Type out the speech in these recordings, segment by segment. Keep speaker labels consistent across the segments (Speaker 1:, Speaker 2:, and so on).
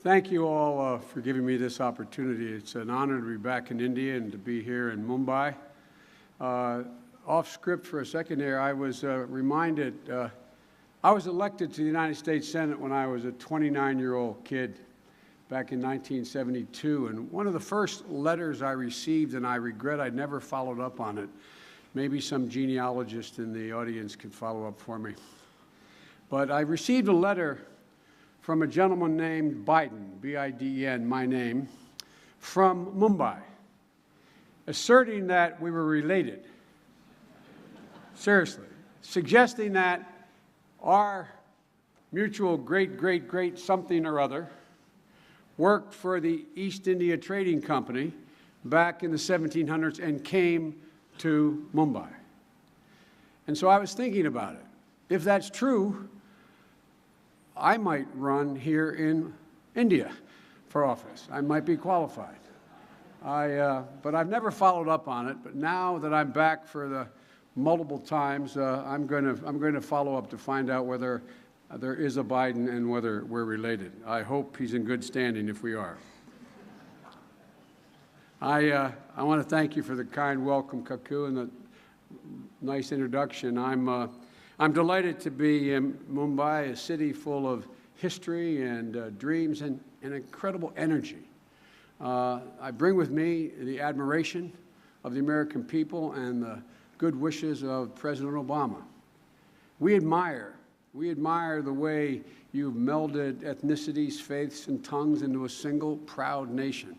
Speaker 1: Thank you all for giving me this opportunity. It's an honor to be back in India and to be here in Mumbai. Off script for a second there, I was reminded, I was elected to the United States Senate when I was a 29-year-old kid back in 1972. And one of the first letters I received, and I regret I never followed up on it. Maybe some genealogist in the audience could follow up for me. But I received a letter from a gentleman named Biden, B-I-D-E-N, my name, from Mumbai, asserting that we were related. Seriously, suggesting that our mutual great something or other worked for the East India Trading Company back in the 1700s and came to Mumbai. And so I was thinking about it. If that's true, I might run here in India for office. I might be qualified. But I've never followed up on it. But now that I'm back for the multiple times, I'm going to follow up to find out whether there is a Biden and whether we're related. I hope he's in good standing if we are. I want to thank you for the kind welcome, Kaku, and the nice introduction. I'm delighted to be in Mumbai, a city full of history and dreams and incredible energy. I bring with me the admiration of the American people and the good wishes of President Obama. We admire the way you've melded ethnicities, faiths, and tongues into a single proud nation.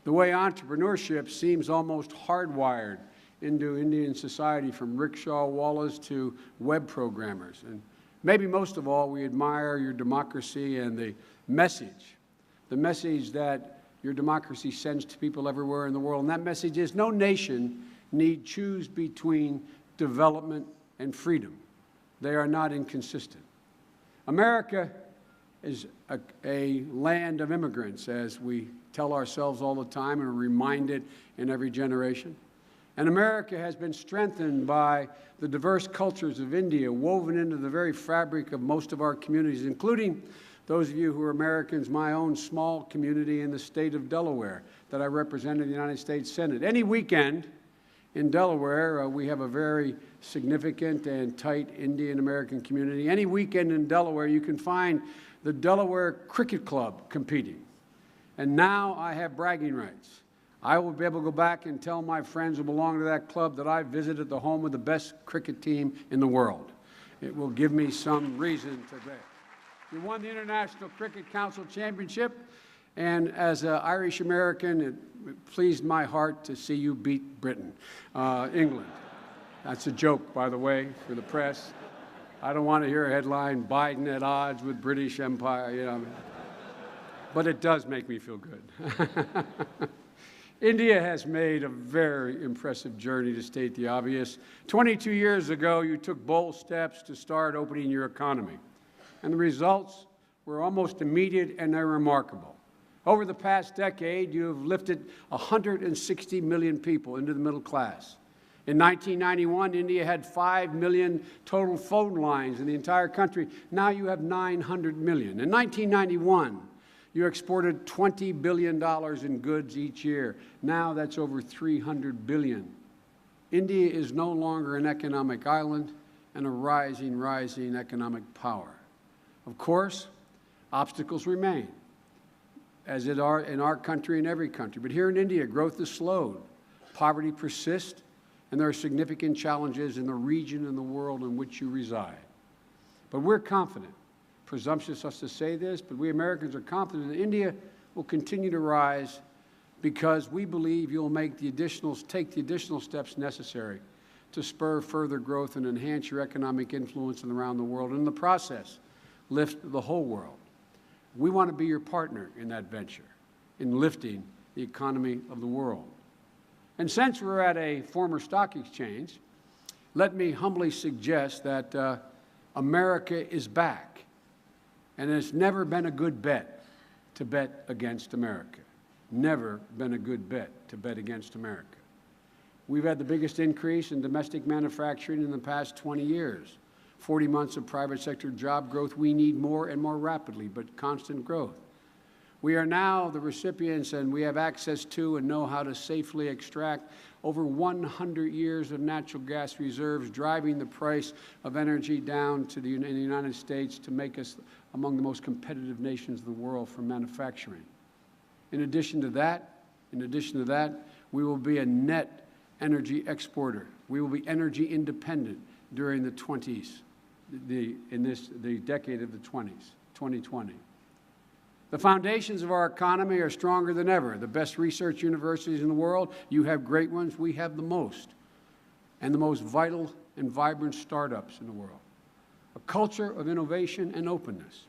Speaker 1: The way entrepreneurship seems almost hardwired into Indian society, from rickshaw wallahs to web programmers. And maybe most of all, we admire your democracy and the message that your democracy sends to people everywhere in the world. And that message is no nation need choose between development and freedom. They are not inconsistent. America is a land of immigrants, as we tell ourselves all the time and are reminded in every generation. And America has been strengthened by the diverse cultures of India, woven into the very fabric of most of our communities, including those of you who are Americans, my own small community in the state of Delaware that I represent in the United States Senate. Any weekend in Delaware, we have a very significant and tight Indian-American community. Any weekend in Delaware, you can find the Delaware Cricket Club competing. And now I have bragging rights. I will be able to go back and tell my friends who belong to that club that I visited the home of the best cricket team in the world. It will give me some reason today. You won the International Cricket Council Championship, and as an Irish American, it pleased my heart to see you beat Britain, England. That's a joke, by the way, for the press. I don't want to hear a headline, Biden at odds with British Empire, you know. But it does make me feel good. India has made a very impressive journey, to state the obvious. 22 years ago, you took bold steps to start opening your economy. And the results were almost immediate and they're remarkable. Over the past decade, you have lifted 160 million people into the middle class. In 1991, India had 5 million total phone lines in the entire country. Now you have 900 million. In 1991, you exported $20 billion in goods each year. Now that's over $300 billion. India is no longer an economic island and a rising economic power. Of course, obstacles remain, as it are in our country and every country. But here in India, growth is slowed, poverty persists, and there are significant challenges in the region and the world in which you reside. But we're confident. Presumptuous us to say this, but we Americans are confident that India will continue to rise because we believe you'll take the additional steps necessary to spur further growth and enhance your economic influence around the world, and in the process, lift the whole world. We want to be your partner in that venture, in lifting the economy of the world. And since we're at a former stock exchange, let me humbly suggest that America is back. And it's never been a good bet to bet against America. Never been a good bet to bet against America. We've had the biggest increase in domestic manufacturing in the past 20 years. 40 months of private sector job growth. We need more and more rapidly, but constant growth. We are now the recipients, and we have access to and know how to safely extract over 100 years of natural gas reserves, driving the price of energy down to in the United States to make us among the most competitive nations in the world for manufacturing. In addition to that, we will be a net energy exporter. We will be energy independent during the 20s, the decade of the 20s, 2020. The foundations of our economy are stronger than ever. The best research universities in the world, you have great ones, we have the most, and the most vital and vibrant startups in the world. A culture of innovation and openness.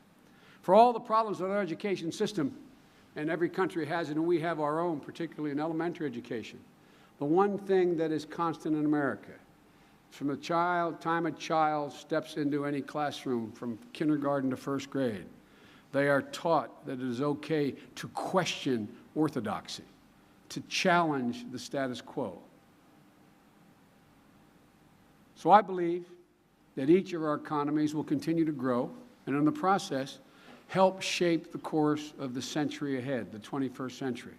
Speaker 1: For all the problems with our education system, and every country has it, and we have our own, particularly in elementary education, the one thing that is constant in America, from the time a child steps into any classroom, from kindergarten to first grade, they are taught that it is okay to question orthodoxy, to challenge the status quo. So I believe that each of our economies will continue to grow, and in the process, help shape the course of the century ahead, the 21st century.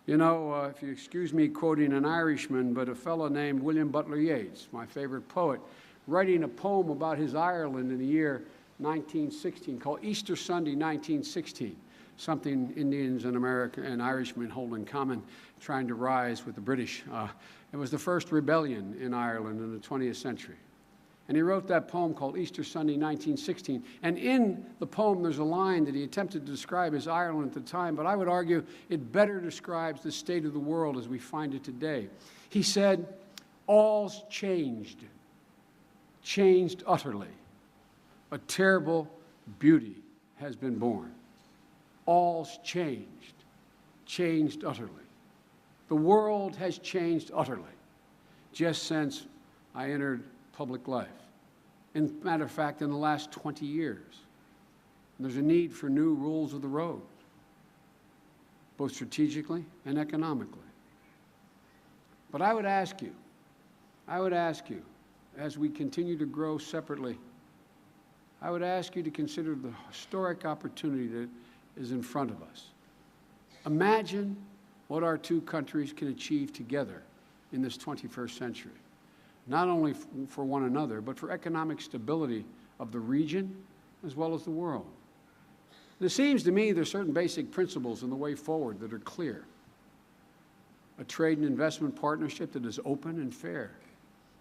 Speaker 1: You know, if you excuse me quoting an Irishman, but a fellow named William Butler Yeats, my favorite poet, writing a poem about his Ireland in the year 1916 called Easter Sunday 1916, something Indians and Irishmen hold in common, trying to rise with the British. It was the first rebellion in Ireland in the 20th century. And he wrote that poem called Easter Sunday 1916. And in the poem, there's a line that he attempted to describe as Ireland at the time, but I would argue it better describes the state of the world as we find it today. He said, "All's changed, changed utterly. A terrible beauty has been born." All's changed, changed utterly. The world has changed utterly just since I entered public life. In matter of fact, in the last 20 years, there's a need for new rules of the road, both strategically and economically. But I would ask you, as we continue to grow separately, I would ask you to consider the historic opportunity that is in front of us. Imagine what our two countries can achieve together in this 21st century, not only for one another, but for economic stability of the region as well as the world. And it seems to me there are certain basic principles in the way forward that are clear. A trade and investment partnership that is open and fair,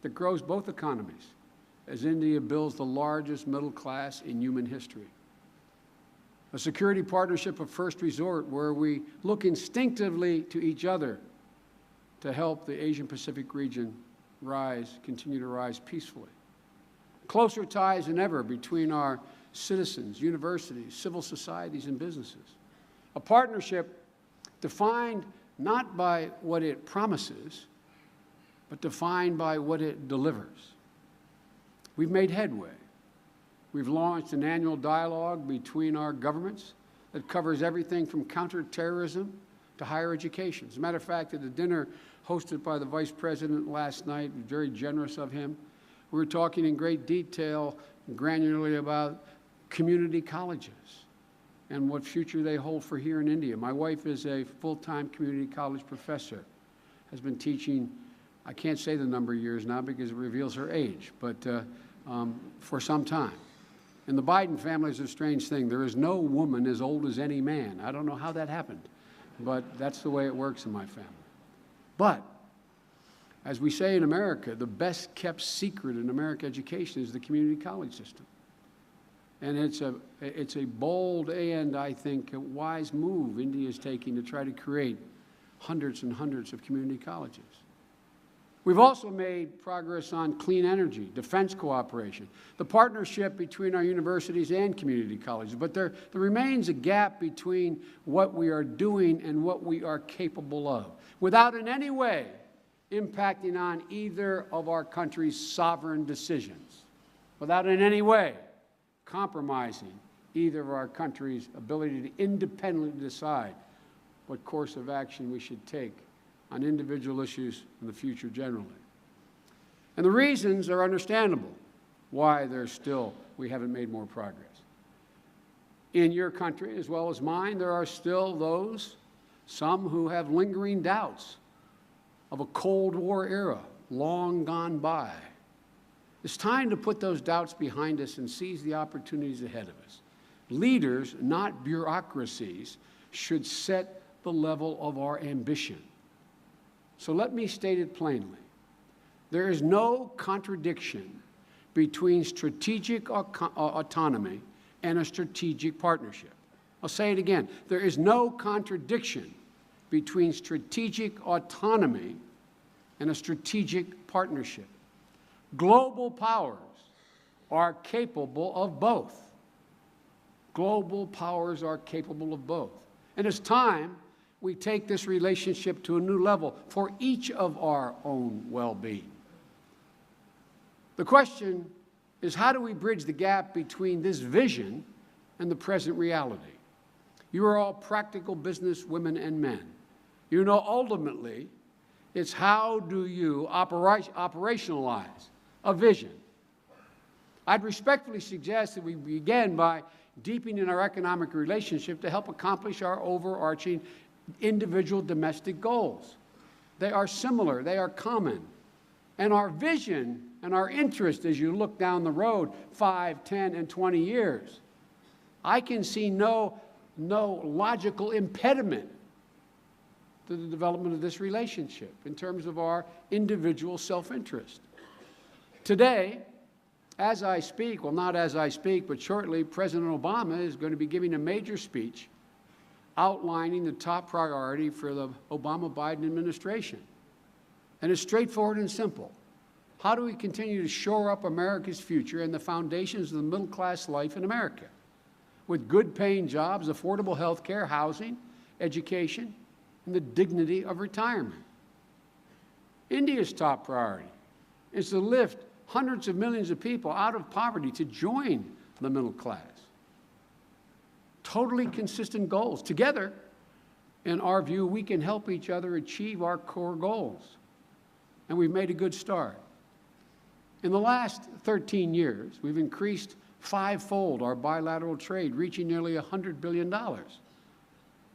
Speaker 1: that grows both economies, as India builds the largest middle class in human history. A security partnership of first resort where we look instinctively to each other to help the Asian-Pacific region continue to rise peacefully. Closer ties than ever between our citizens, universities, civil societies, and businesses. A partnership defined not by what it promises, but defined by what it delivers. We've made headway. We've launched an annual dialogue between our governments that covers everything from counterterrorism to higher education. As a matter of fact, at a dinner hosted by the Vice President last night, very generous of him, we were talking in great detail and granularly about community colleges and what future they hold for here in India. My wife is a full-time community college professor, has been teaching, I can't say the number of years now because it reveals her age, but for some time. In the Biden family is a strange thing. There is no woman as old as any man. I don't know how that happened, but that's the way it works in my family. But, as we say in America, the best kept secret in American education is the community college system. And it's a bold and, I think, a wise move India is taking to try to create hundreds and hundreds of community colleges. We've also made progress on clean energy, defense cooperation, the partnership between our universities and community colleges. But there remains a gap between what we are doing and what we are capable of, without in any way impacting on either of our country's sovereign decisions, without in any way compromising either of our country's ability to independently decide what course of action we should take on individual issues in the future generally. And the reasons are understandable why we haven't made more progress. In your country, as well as mine, there are still those, some who have lingering doubts of a Cold War era long gone by. It's time to put those doubts behind us and seize the opportunities ahead of us. Leaders, not bureaucracies, should set the level of our ambition. So let me state it plainly. There is no contradiction between strategic autonomy and a strategic partnership. I'll say it again. There is no contradiction between strategic autonomy and a strategic partnership. Global powers are capable of both. Global powers are capable of both. And it's time we take this relationship to a new level for each of our own well-being. The question is, how do we bridge the gap between this vision and the present reality? You are all practical business women and men. You know, ultimately, it's how do you operationalize a vision. I'd respectfully suggest that we begin by deepening our economic relationship to help accomplish our overarching individual domestic goals. They are similar, they are common. And our vision and our interest as you look down the road 5, 10, and 20 years, I can see no logical impediment to the development of this relationship in terms of our individual self-interest. Today, as I speak, well, not as I speak, but shortly, President Obama is going to be giving a major speech outlining the top priority for the Obama-Biden administration. And it's straightforward and simple. How do we continue to shore up America's future and the foundations of the middle-class life in America with good-paying jobs, affordable health care, housing, education, and the dignity of retirement? India's top priority is to lift hundreds of millions of people out of poverty to join the middle class. Totally consistent goals. Together, in our view, we can help each other achieve our core goals. And we've made a good start. In the last 13 years, we've increased fivefold our bilateral trade, reaching nearly $100 billion.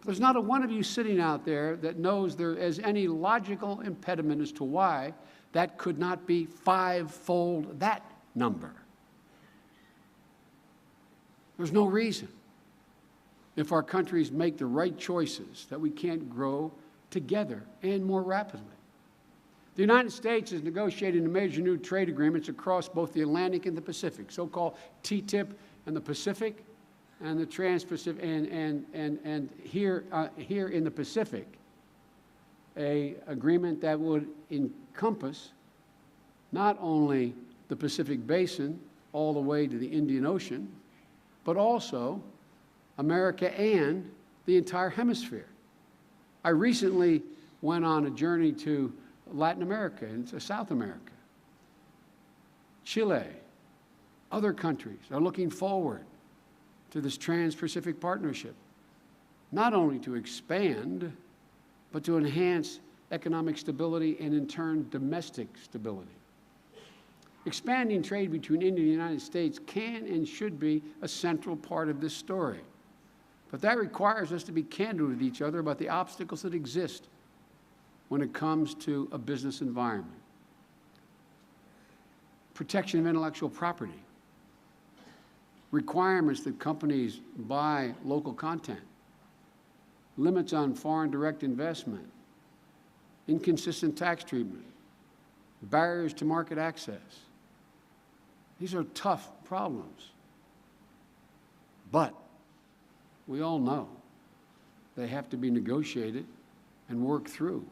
Speaker 1: There's not a one of you sitting out there that knows there is any logical impediment as to why that could not be fivefold that number. There's no reason, if our countries make the right choices, that we can't grow together and more rapidly. The United States is negotiating major new trade agreements across both the Atlantic and the Pacific, so-called TTIP and the Pacific, and the Trans-Pacific, and here in the Pacific, an agreement that would encompass not only the Pacific Basin all the way to the Indian Ocean, but also America and the entire hemisphere. I recently went on a journey to Latin America and to South America. Chile, other countries are looking forward to this Trans-Pacific Partnership, not only to expand, but to enhance economic stability and, in turn, domestic stability. Expanding trade between India and the United States can and should be a central part of this story. But that requires us to be candid with each other about the obstacles that exist when it comes to a business environment. Protection of intellectual property, requirements that companies buy local content, limits on foreign direct investment, inconsistent tax treatment, barriers to market access. These are tough problems. But we all know they have to be negotiated and worked through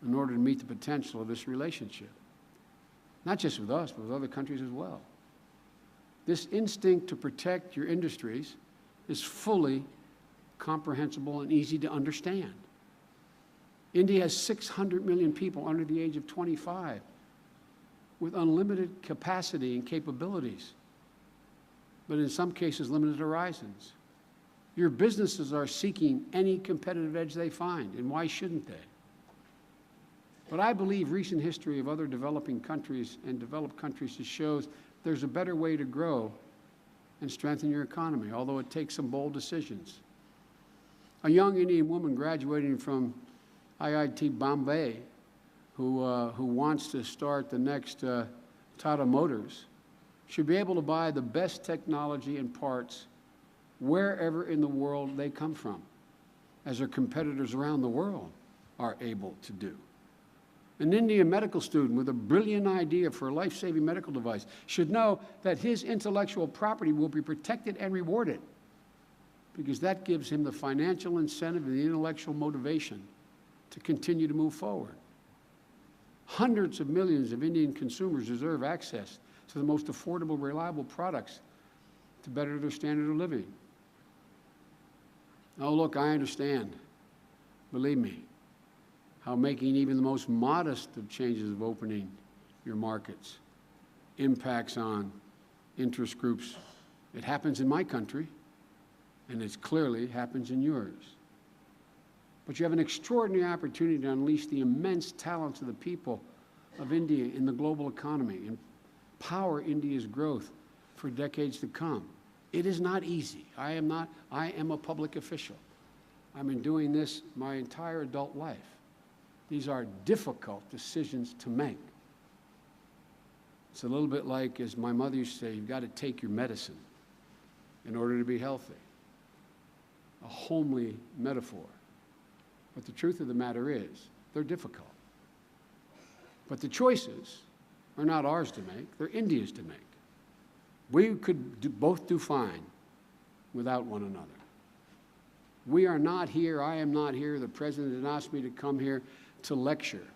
Speaker 1: in order to meet the potential of this relationship. Not just with us, but with other countries as well. This instinct to protect your industries is fully comprehensible and easy to understand. India has 600 million people under the age of 25 with unlimited capacity and capabilities, but in some cases limited horizons. Your businesses are seeking any competitive edge they find, and why shouldn't they? But I believe recent history of other developing countries and developed countries shows there's a better way to grow and strengthen your economy, although it takes some bold decisions. A young Indian woman graduating from IIT Bombay who wants to start the next Tata Motors should be able to buy the best technology and parts wherever in the world they come from, as their competitors around the world are able to do. An Indian medical student with a brilliant idea for a life-saving medical device should know that his intellectual property will be protected and rewarded, because that gives him the financial incentive and the intellectual motivation to continue to move forward. Hundreds of millions of Indian consumers deserve access to the most affordable, reliable products to better their standard of living. Oh, look, I understand, believe me, how making even the most modest of changes of opening your markets impacts on interest groups. It happens in my country, and it clearly happens in yours. But you have an extraordinary opportunity to unleash the immense talents of the people of India in the global economy and power India's growth for decades to come. It is not easy. I am a public official. I've been doing this my entire adult life. These are difficult decisions to make. It's a little bit like, as my mother used to say, you've got to take your medicine in order to be healthy. A homely metaphor. But the truth of the matter is, they're difficult. But the choices are not ours to make, they're India's to make. We could both do fine without one another. We are not here, I am not here, the President did not ask me to come here to lecture,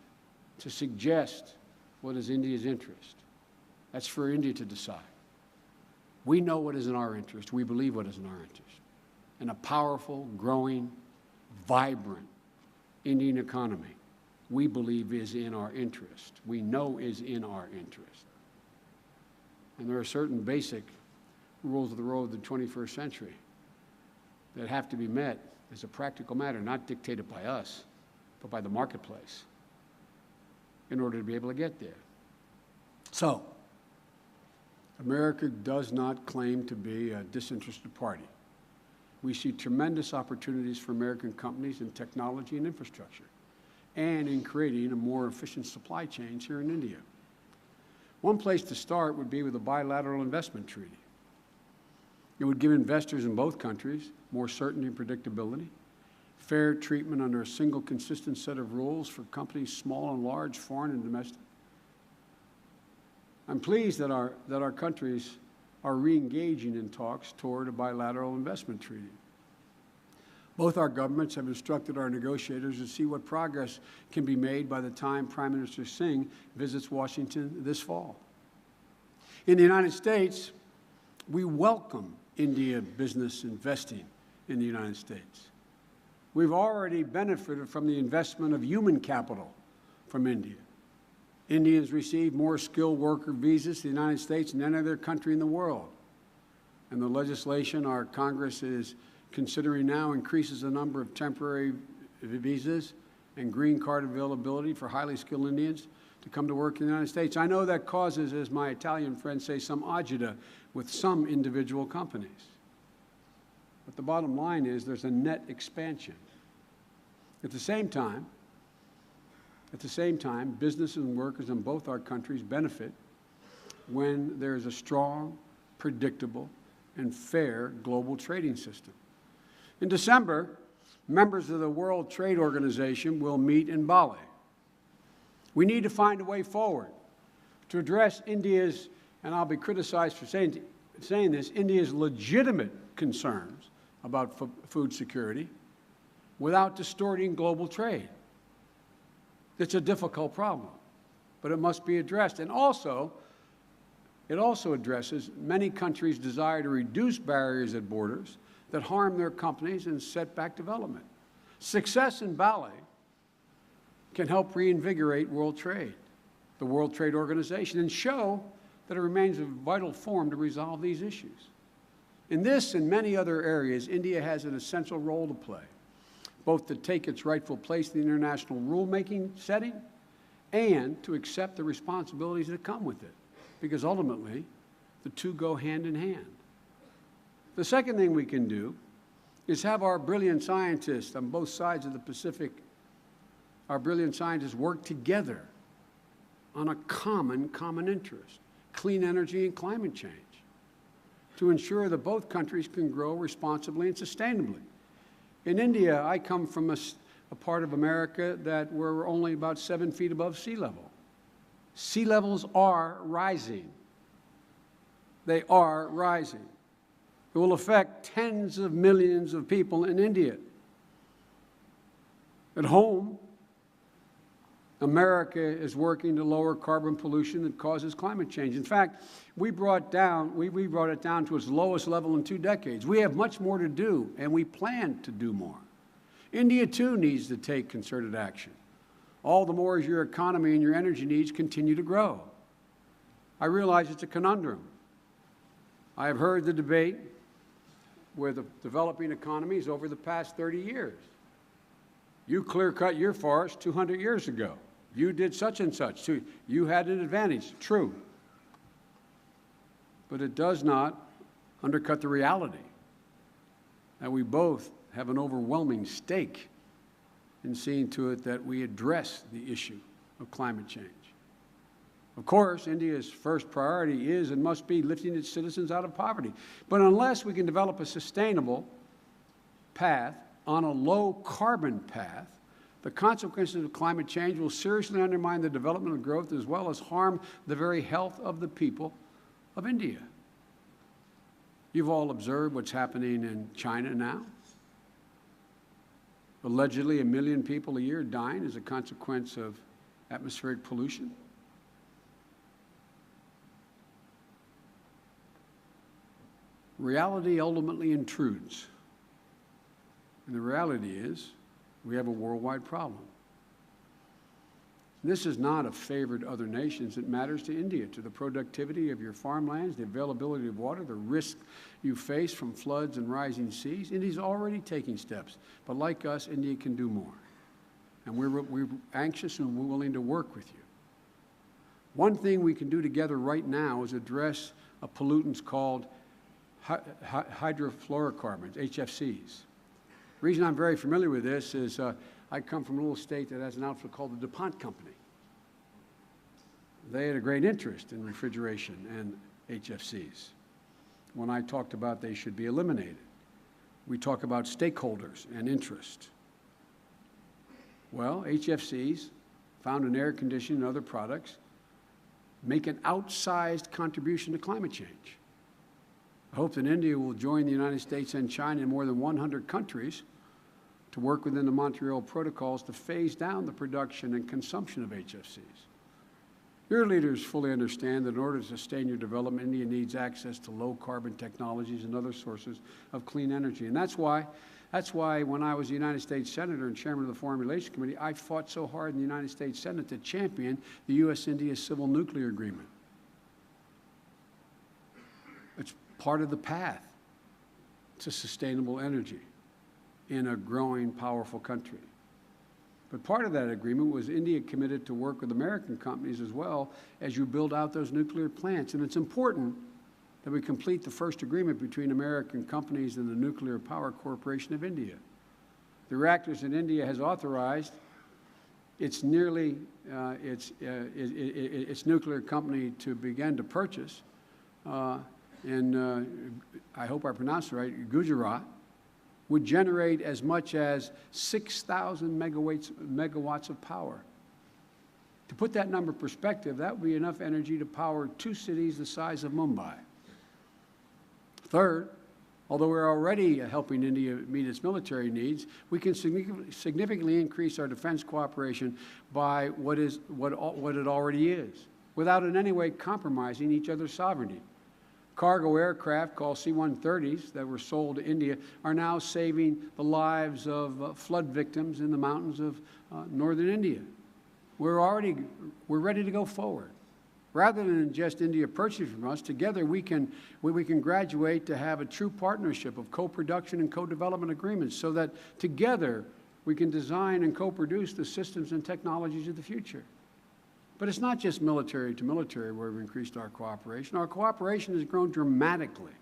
Speaker 1: to suggest what is India's interest. That's for India to decide. We know what is in our interest, we believe what is in our interest. And a powerful, growing, vibrant Indian economy, we believe is in our interest. We know is in our interest. And there are certain basic rules of the road of the 21st century that have to be met as a practical matter, not dictated by us, but by the marketplace, in order to be able to get there. So, America does not claim to be a disinterested party. We see tremendous opportunities for American companies in technology and infrastructure, and in creating a more efficient supply chains here in India. One place to start would be with a bilateral investment treaty. It would give investors in both countries more certainty and predictability, fair treatment under a single consistent set of rules for companies small and large, foreign and domestic. I'm pleased that our countries are re-engaging in talks toward a bilateral investment treaty. Both our governments have instructed our negotiators to see what progress can be made by the time Prime Minister Singh visits Washington this fall. In the United States, we welcome India business investing in the United States. We've already benefited from the investment of human capital from India. Indians receive more skilled worker visas to the United States than any other country in the world. And the legislation our Congress is considering now increases the number of temporary visas and green card availability for highly skilled Indians to come to work in the United States. I know that causes, as my Italian friends say, some agita with some individual companies. But the bottom line is there's a net expansion. At the same time, businesses and workers in both our countries benefit when there is a strong, predictable, and fair global trading system. In December, members of the World Trade Organization will meet in Bali. We need to find a way forward to address India's, and I'll be criticized for saying this, India's legitimate concerns about food security without distorting global trade. It's a difficult problem, but it must be addressed. And also, it also addresses many countries' desire to reduce barriers at borders that harm their companies and set back development. Success in Bali can help reinvigorate world trade, the World Trade Organization, and show that it remains a vital forum to resolve these issues. In this and many other areas, India has an essential role to play, both to take its rightful place in the international rulemaking setting and to accept the responsibilities that come with it, because ultimately, the two go hand in hand. The second thing we can do is have our brilliant scientists on both sides of the Pacific, our brilliant scientists work together on a common interest, clean energy and climate change, to ensure that both countries can grow responsibly and sustainably. In India, I come from a part of America that we're only about 7 feet above sea level. Sea levels are rising. They are rising. It will affect tens of millions of people in India. At home, America is working to lower carbon pollution that causes climate change. In fact, we brought it down to its lowest level in 2 decades. We have much more to do, and we plan to do more. India, too, needs to take concerted action, all the more as your economy and your energy needs continue to grow. I realize it's a conundrum. I have heard the debate with the developing economies over the past 30 years. You clear-cut your forest 200 years ago. You did such and such. You had an advantage. True. But it does not undercut the reality that we both have an overwhelming stake in seeing to it that we address the issue of climate change. Of course, India's first priority is and must be lifting its citizens out of poverty. But unless we can develop a sustainable path on a low-carbon path, the consequences of climate change will seriously undermine the development and growth as well as harm the very health of the people of India. You've all observed what's happening in China now. Allegedly, 1 million people a year dying as a consequence of atmospheric pollution. Reality ultimately intrudes. And the reality is, we have a worldwide problem. This is not a favored other nations. It matters to India, to the productivity of your farmlands, the availability of water, the risk you face from floods and rising seas. India's already taking steps. But like us, India can do more. And we're anxious and we're willing to work with you. One thing we can do together right now is address a pollutants called hydrofluorocarbons, HFCs. The reason I'm very familiar with this is I come from a little state that has an outfit called the DuPont Company. They had a great interest in refrigeration and HFCs. When I talked about they should be eliminated, we talk about stakeholders and interest. Well, HFCs, found in air conditioning and other products, make an outsized contribution to climate change. I hope that India will join the United States and China in more than 100 countries to work within the Montreal protocols to phase down the production and consumption of HFCs. Your leaders fully understand that in order to sustain your development, India needs access to low-carbon technologies and other sources of clean energy. And that's why when I was a United States Senator and Chairman of the Foreign Relations Committee, I fought so hard in the United States Senate to champion the U.S.-India Civil Nuclear Agreement. It's part of the path to sustainable energy in a growing, powerful country. But part of that agreement was India committed to work with American companies as well as you build out those nuclear plants. And it's important that we complete the first agreement between American companies and the Nuclear Power Corporation of India. The reactors in India has authorized its nuclear company to begin to purchase in, I hope I pronounced it right, Gujarat, would generate as much as 6,000 megawatts of power. To put that number in perspective, that would be enough energy to power 2 cities the size of Mumbai. Third, although we're already helping India meet its military needs, we can significantly increase our defense cooperation by what it already is, without in any way compromising each other's sovereignty. Cargo aircraft called C-130s that were sold to India are now saving the lives of flood victims in the mountains of northern India. We're ready to go forward. Rather than just India purchasing from us, together we can graduate to have a true partnership of co-production and co-development agreements so that together we can design and co-produce the systems and technologies of the future. But it's not just military to military where we've increased our cooperation. Our cooperation has grown dramatically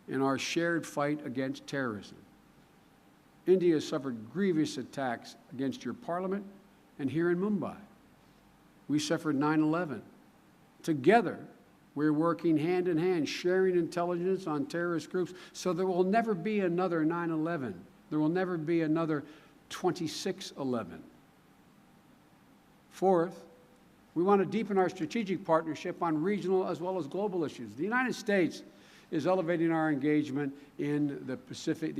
Speaker 1: in our shared fight against terrorism. India has suffered grievous attacks against your parliament and here in Mumbai. We suffered 9/11. Together, we're working hand in hand, sharing intelligence on terrorist groups, so there will never be another 9/11. There will never be another 26/11. Fourth, we want to deepen our strategic partnership on regional as well as global issues. The United States is elevating our engagement in the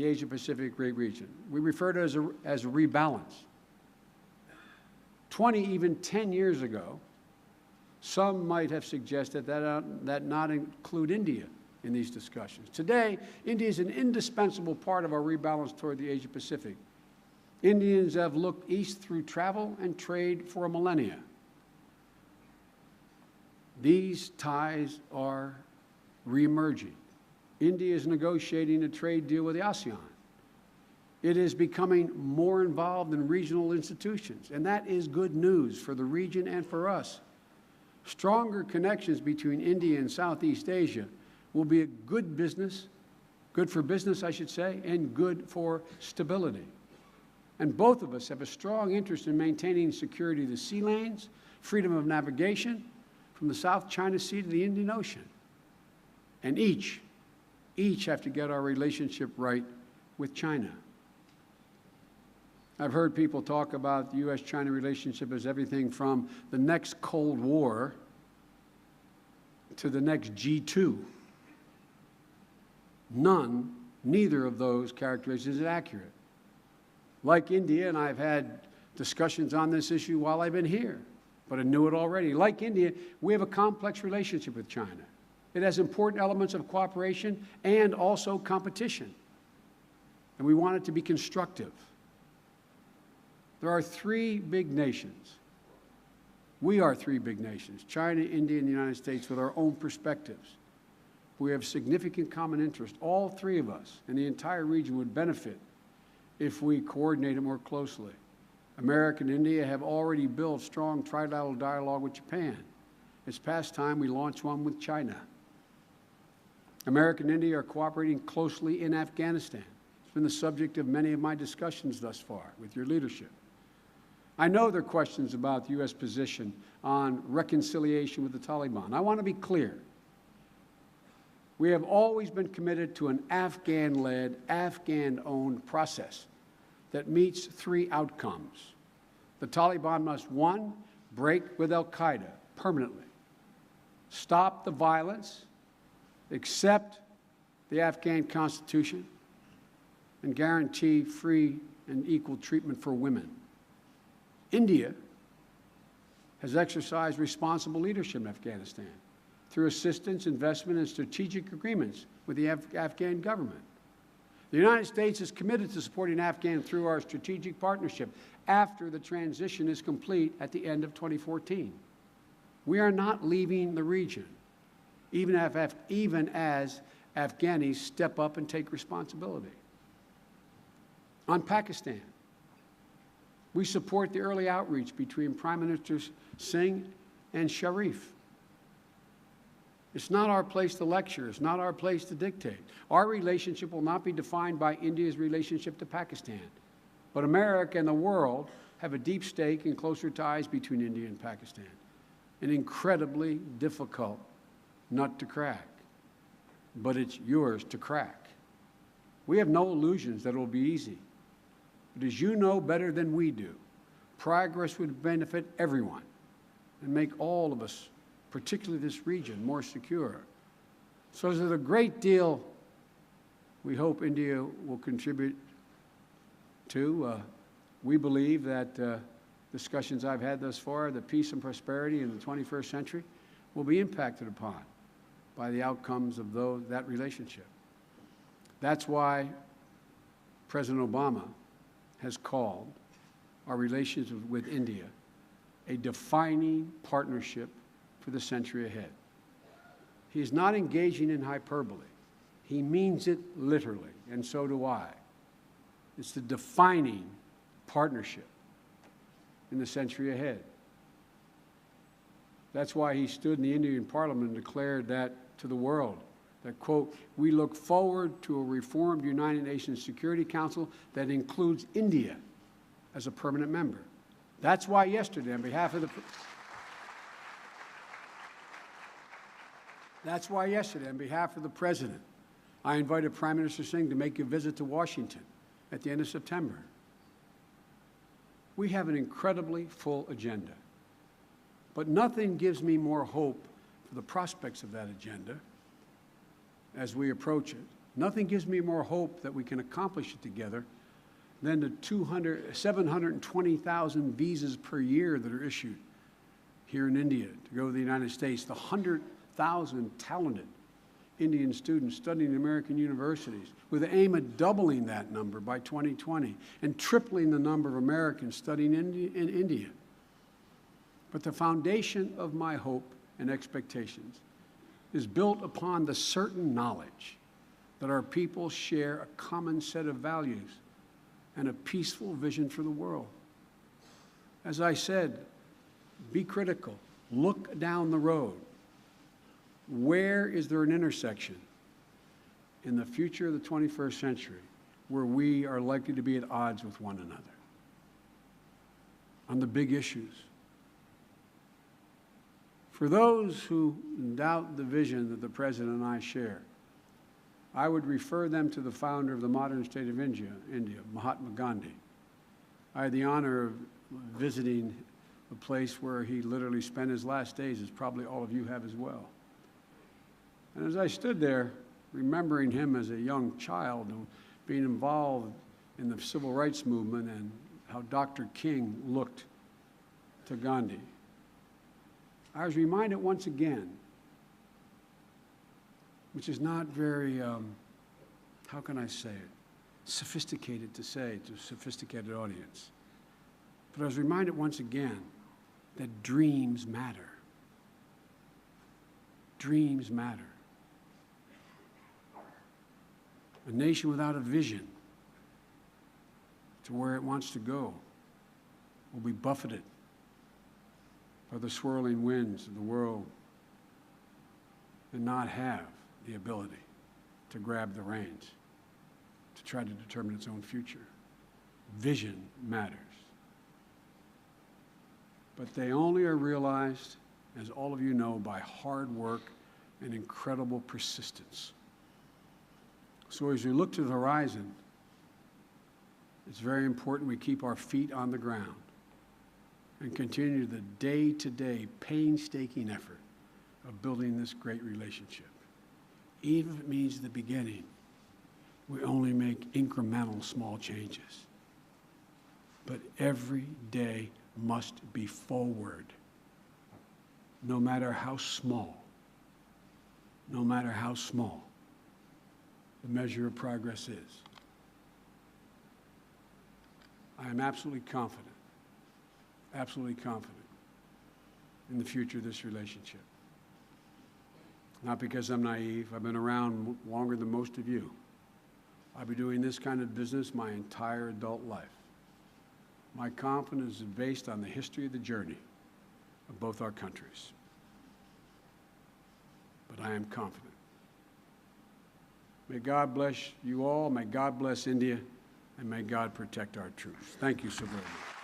Speaker 1: Asia-Pacific region. We refer to it as a rebalance. 20, even 10 years ago, some might have suggested that not include India in these discussions. Today, India is an indispensable part of our rebalance toward the Asia-Pacific. Indians have looked east through travel and trade for a millennia. These ties are reemerging. India is negotiating a trade deal with the ASEAN. It is becoming more involved in regional institutions, and that is good news for the region and for us. Stronger connections between India and Southeast Asia will be a good for business, I should say, and good for stability. And both of us have a strong interest in maintaining security of the sea lanes, freedom of navigation from the South China Sea to the Indian Ocean. And each have to get our relationship right with China. I've heard people talk about the U.S.-China relationship as everything from the next Cold War to the next G2. Neither of those characterizations is accurate. Like India, and I've had discussions on this issue while I've been here, but I knew it already. Like India, we have a complex relationship with China. It has important elements of cooperation and also competition, and we want it to be constructive. There are three big nations. We are three big nations, China, India, and the United States, with our own perspectives. We have significant common interest. All three of us and the entire region would benefit if we coordinated more closely. America and India have already built strong trilateral dialogue with Japan. It's past time we launch one with China. America and India are cooperating closely in Afghanistan. It's been the subject of many of my discussions thus far with your leadership. I know there are questions about the U.S. position on reconciliation with the Taliban. I want to be clear. We have always been committed to an Afghan-led, Afghan-owned process that meets three outcomes. The Taliban must, one, break with al-Qaeda permanently, stop the violence, accept the Afghan constitution, and guarantee free and equal treatment for women. India has exercised responsible leadership in Afghanistan through assistance, investment, and strategic agreements with the Afghan government. The United States is committed to supporting Afghan through our strategic partnership after the transition is complete at the end of 2014. We are not leaving the region, even as Afghanis step up and take responsibility. On Pakistan, we support the early outreach between Prime Ministers Singh and Sharif. It's not our place to lecture. It's not our place to dictate. Our relationship will not be defined by India's relationship to Pakistan. But America and the world have a deep stake in closer ties between India and Pakistan. An incredibly difficult nut to crack, but it's yours to crack. We have no illusions that it will be easy. But as you know better than we do, progress would benefit everyone and make all of us, particularly this region, more secure. So there's a great deal we hope India will contribute to. We believe that discussions I've had thus far, the peace and prosperity in the 21st century, will be impacted upon by the outcomes of that relationship. That's why President Obama has called our relations with India a defining partnership for the century ahead. He's not engaging in hyperbole. He means it literally, and so do I. It's the defining partnership in the century ahead. That's why he stood in the Indian Parliament and declared that to the world that, quote, "We look forward to a reformed United Nations Security Council that includes India as a permanent member." That's why yesterday, on behalf of the President, I invited Prime Minister Singh to make a visit to Washington at the end of September. We have an incredibly full agenda, but nothing gives me more hope for the prospects of that agenda as we approach it. Nothing gives me more hope that we can accomplish it together than the 720,000 visas per year that are issued here in India to go to the United States, the 100,000 talented Indian students studying in American universities with the aim of doubling that number by 2020 and tripling the number of Americans studying in India. But the foundation of my hope and expectations is built upon the certain knowledge that our people share a common set of values and a peaceful vision for the world. As I said, be critical. Look down the road. Where is there an intersection in the future of the 21st century where we are likely to be at odds with one another on the big issues? For those who doubt the vision that the President and I share, I would refer them to the founder of the modern state of India, Mahatma Gandhi. I had the honor of visiting a place where he literally spent his last days, as probably all of you have as well. And as I stood there, remembering him as a young child and being involved in the civil rights movement and how Dr. King looked to Gandhi, I was reminded once again, which is not very, how can I say it, sophisticated to say to a sophisticated audience. But I was reminded once again that dreams matter. Dreams matter. A nation without a vision to where it wants to go will be buffeted by the swirling winds of the world and not have the ability to grab the reins, to try to determine its own future. Vision matters. But they only are realized, as all of you know, by hard work and incredible persistence. So as we look to the horizon, it's very important we keep our feet on the ground and continue the day-to-day painstaking effort of building this great relationship. Even if it means at the beginning, we only make incremental small changes. But every day must be forward, no matter how small, no matter how small the measure of progress is. I am absolutely confident in the future of this relationship. Not because I'm naive. I've been around longer than most of you. I've been doing this kind of business my entire adult life. My confidence is based on the history of the journey of both our countries. But I am confident. May God bless you all. May God bless India. And may God protect our troops. Thank you so very much.